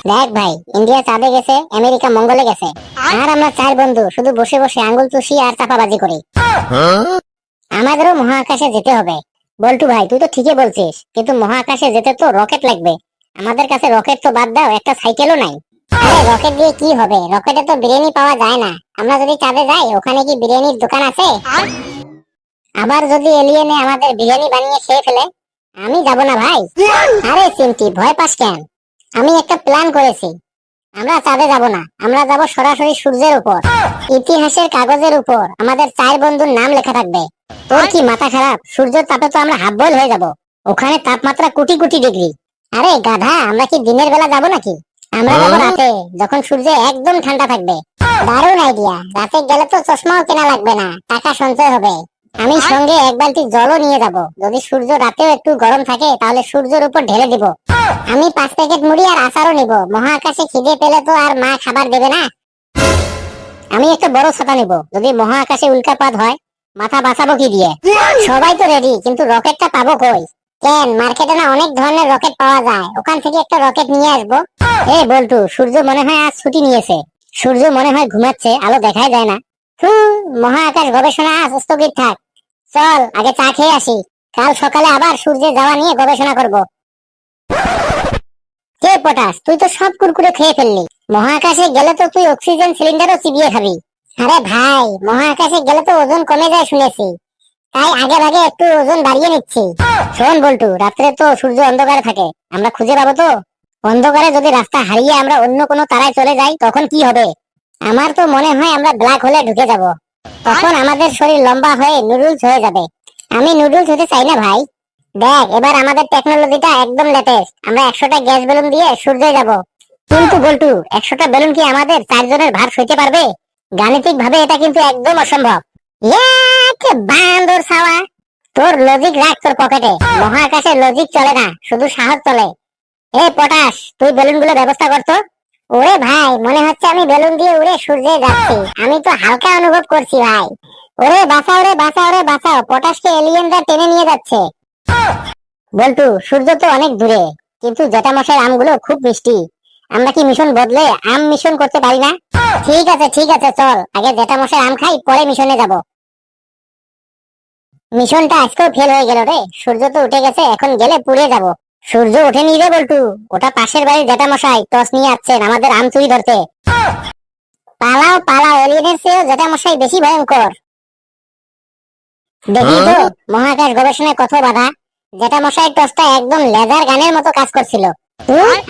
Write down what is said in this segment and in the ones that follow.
দেখ ভাই, ইন্ডিয়া চাঁদে গেছে, আমেরিকা মঙ্গলে গেছে, আর আমরা চার বন্ধু শুধু বসে বসে আঙ্গুল চুষি আর চাপাবাজি করি। আমাদেরও মহাকাশে যেতে হবে। বল্টু ভাই, তুই তো ঠিকই বলছিস, কিন্তু মহাকাশে যেতে তো রকেট লাগবে। আমাদের কাছে রকেট তো বাদ দাও, একটা সাইকেলও নাই। আরে রকেট দিয়ে কি হবে? রকেটে তো বিরিয়ানি পাওয়া যায় না। আমরা যদি চাঁদে যাই, ওখানে কি বিরিয়ানির দোকান আছে? আবার যদি এলিয়েনে আমাদের বিরিয়ানি বানিয়ে খেয়ে ফেলে? আমি যাব না ভাই। আরে চিমটি, ভয় পাস কেন? আমি একটা প্ল্যান করেছি। আমরা চাঁদে যাব না, আমরা যাব সরাসরি সূর্যের উপর। ইতিহাসের কাগজের উপর আমাদের চার বন্ধুর নাম লেখা থাকবে। তোর কি মাথা খারাপ? সূর্যের তাপে তো আমরা হাফ বয়েল হয়ে যাব। ওখানে তাপমাত্রা কোটি কোটি ডিগ্রি। আরে গাধা, আমরা কি দিনের বেলা যাব নাকি? আমরা যাবো রাতে, যখন সূর্য একদম ঠান্ডা থাকবে। দারুণ আইডিয়া। রাতে গেলে তো চশমাও কেনা লাগবে না, টাকা সঞ্চয় হবে। আমি সঙ্গে এক বালতি জলও নিয়ে যাব। যদি সূর্য রাতেও একটু গরম থাকে, তাহলে সূর্যের উপর ঢেলে দিব। আমি 5 প্যাকেট মুড়ি আর আচারও নিব। মহাকাশে খিদে পেলে তো আর মা খাবার দেবে না। আমি একটা বড় ছাতা নিব। যদি মহাকাশে উল্কাপাত হয়, মাথা বাঁচাবো কি দিয়ে? সবাই তো রেডি, কিন্তু রকেটটা পাবো কই? কেন, মার্কেটে না অনেক ধরনের রকেট পাওয়া যায়, ওখান থেকে একটা রকেট নিয়ে আসবো। বল্টু, সূর্য মনে হয় আজ ছুটি নিয়েছে। সূর্য মনে হয় ঘুমাচ্ছে, আলো দেখাই যায় না। মহাকাশ গবেষণা আজ স্থগিত থাক। চল আগে চা খেয়ে আসি, কাল সকালে আবার সূর্যে যাওয়া নিয়ে গবেষণা করব। কে পটাশ, তুই তো সব কুরকুরে খেয়ে ফেললি। মহাকাশে গেলে তো তুই অক্সিজেন সিলিন্ডারও চিবিয়ে খাবি। আরে ভাই, মহাকাশে গেলে তো ওজন কমে যায় শুনেছি, তাই আগে ভাগে একটু ওজন বাড়িয়ে নিচ্ছি। শোন বল্টু, রাত্রে তো সূর্য অন্ধকারে থাকে, আমরা খুঁজে পাবো তো? অন্ধকারে যদি রাস্তা হারিয়ে আমরা অন্য কোনো তারায় চলে যাই, তখন কি হবে? আমার তো মনে হয় আমরা ব্ল্যাক হোলে ঢুকে যাব। তখন আমাদের শরীর লম্বা হয়ে নুডলস হয়ে যাবে। আমি নুডলস হতে চাই না ভাই। দেখ, এবার আমাদের টেকনোলজিটা একদম লেটেস্ট। আমরা 100টা গ্যাস বেলুন দিয়ে সূর্যে যাব। কিন্তু বল্টু, 100টা বেলুন কি আমাদের চারজনের ভার সইতে পারবে? গাণিতিক ভাবে এটা কিন্তু একদম অসম্ভব। বান্দর ছাওয়া, তোর লজিক রাখ তোর পকেটে। মহাকাশে লজিক চলে না, শুধু সাহস চলে। পটাশ, তুই বেলুন গুলো ব্যবস্থা করতো। ওরে ভাই, মনে হচ্ছে আমি বেলুন দিয়ে উড়ে সূর্যে যাচ্ছি। আমি তো হালকা অনুভব করছি ভাই। ওরে বাঁচাও রে, বাঁচাও রে, বাঁচাও, পটাশকে এলিয়েনরা টেনে নিয়ে যাচ্ছে। বল্টু, সূর্য তো অনেক দূরে, কিন্তু জেঠামশাই আমগুলো খুব মিষ্টি। আমরা কি মিশন বদলে আম মিশন করতে পারি না? ঠিক আছে ঠিক আছে, চল আগে জেঠামশাই আম খাই, পরে মিশনে যাব। মিশনটা আজকেও ফেল হয়ে গেল রে। সূর্য তো উঠে গেছে, এখন গেলে পুড়ে যাব। সূর্য ওঠেনি রে বল্টু, ওটা পাশের বাড়ির জেঠামশাই টস নিয়ে আসছেন আমাদের আম চুরি ধরতে। পালাও পালাও, এলিয়েনের চেয়েও জেঠামশাই বেশি ভয়ঙ্কর। দেখি তো মহাকাশ গবেষণায় কত বাধা। জেঠামশাই টসটা একদম লেজার গানের মতো কাজ করছিল।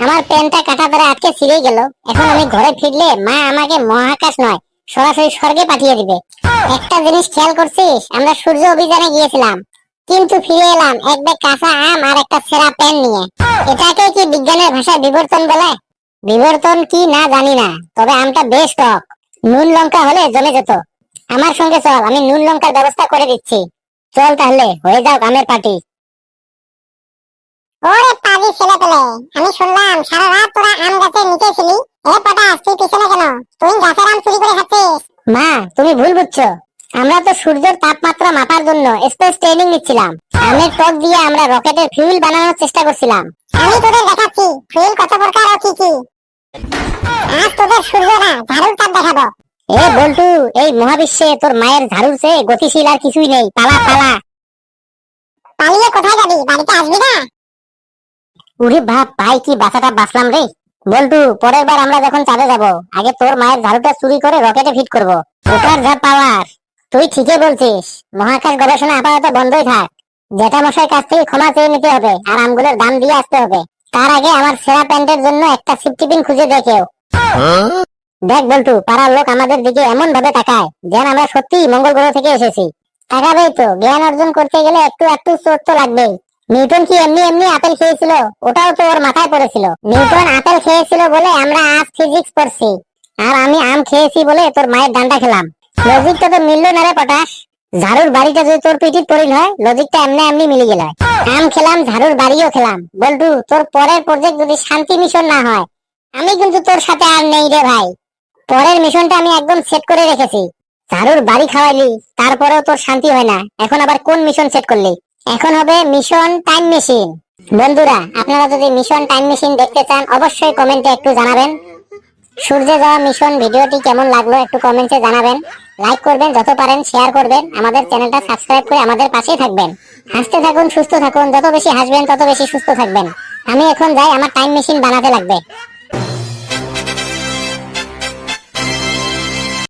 আমার পেনটা কাটা ধরে আটকে ছিঁড়ে গেল। এখন আমি ঘরে ফিরলে মা আমাকে মহাকাশ নয়, সরাসরি স্বর্গে পাঠিয়ে দিবে। একটা জিনিস খেয়াল করছিস, আমরা সূর্য অভিযানে গিয়েছিলাম, কিন্তু ফিরে এলাম এক ব্যাগ কাঁচা আম আর একটা ছেঁড়া পেন নিয়ে। এটাকে কি বিজ্ঞানের ভাষায় বিবর্তন বলে? বিবর্তন কি না জানি না, তবে আমটা বেশ টক। নুন লঙ্কা হলে জমে যেত। আমার সঙ্গে চল, আমি নুন লঙ্কার ব্যবস্থা করে দিচ্ছি। চল তাহলে, হয়ে যাও আমের পার্টি। ওরে পাজি ছেলে পেলে, আমি শুনলাম সারা রাত তোরা আম গাছের নিচে ছিলি। পটাশ, তুই পিছনে কেন? তুই গাছের আম চুরি করে খাচ্ছিস। মা, তুমি ভুল বুঝছো। আমরা তো সূর্যের তাপমাত্রা মাপার জন্য স্পেস ট্রেনিং নিচ্ছিলাম। আমের টক দিয়ে আমরা রকেটের ফিউল বানানোর চেষ্টা করছিলাম। আমি তোদের দেখাচ্ছি ফিউল কত প্রকার ও কি কি। আজ তোদের সূর্য না, ঝাড়ুর তাপ দেখাবো। বল্টু, এই মহাবিশ্বে তোর মায়ের ঝাড়ুর চেয়ে গতিশীল আর কিছুই নেই। পালা পালা। পালিয়ে কোথায় যাবি? বাড়িতে আসবি না? উরে বাপ, ভাই কি বাঁচাটা বাঁচলাম রে। বল্টু, পরের বার আমরা যখন চাঁদে যাব, আগে তোর মায়ের ঝাড়ুটা চুরি করে রকেটে ফিট করব। ওটার যা পাওয়ার। তুই ঠিকই বলছিস, মহাকাশ গবেষণা আপাতত বন্ধই থাক। জেঠামশাই কাছ থেকে ক্ষমা চেয়ে নিতে হবে, আর আমগুলোর দাম দিয়ে আসতে হবে। তার আগে আমার সেরা প্যান্টের জন্য একটা সেফটি পিন খুঁজে দে কেউ। দেখ বল্টু, পাড়ার লোক আমাদের দিকে এমন ভাবে তাকায় যেন আমরা সত্যি মঙ্গল গ্রহ থেকে এসেছি। তাকাবেই তো, জ্ঞান অর্জন করতে গেলে একটু একটু চোট তো লাগবেই। নিউটন কি এমনি এমনি আপেল খেয়েছিল? ওটাও তো ওর মাথায় পড়েছিল। নিউটন আপেল খেয়েছিল বলে আমরা আজ ফিজিক্স পড়ছি, আর আমি আম খেয়েছি বলে তোর মায়ের ডান্ডা খেলাম। লজিকটা তো মিললো না রে পটাশ। ঝাড়ুর বাড়িটা যদি তোর পিঠির পড়িল হয়, লজিকটা এমনি এমনি মিলে গেল। আম খেলাম, ঝাড়ুর বাড়িও খেলাম। বল্টু, তোর পরের প্রজেক্ট যদি শান্তি মিশন না হয়, আমি কিন্তু তোর সাথে আর নেই রে ভাই। পরের মিশনটা আমি একদম সেট করে রেখেছি। ঝাড়ুর বাড়ি খাওয়াইলি, তারপরেও তোর শান্তি হয় না। এখন আবার কোন মিশন সেট করলি? এখন হবে মিশন টাইম মেশিন। বন্ধুরা, আপনারা যদি মিশন টাইম মেশিন দেখতে চান অবশ্যই কমেন্টে একটু জানাবেন। সূর্যে যাওয়া মিশন ভিডিওটি কেমন লাগলো একটু কমেন্টে জানাবেন। লাইক করবেন, যত পারেন শেয়ার করবেন, আমাদের চ্যানেলটা সাবস্ক্রাইব করে আমাদের পাশেই থাকবেন। হাসতে থাকুন, সুস্থ থাকুন, যত বেশি হাসবেন তত বেশি সুস্থ থাকবেন। আমি এখন যাই, আমার টাইম মেশিন বানাতে লাগবে।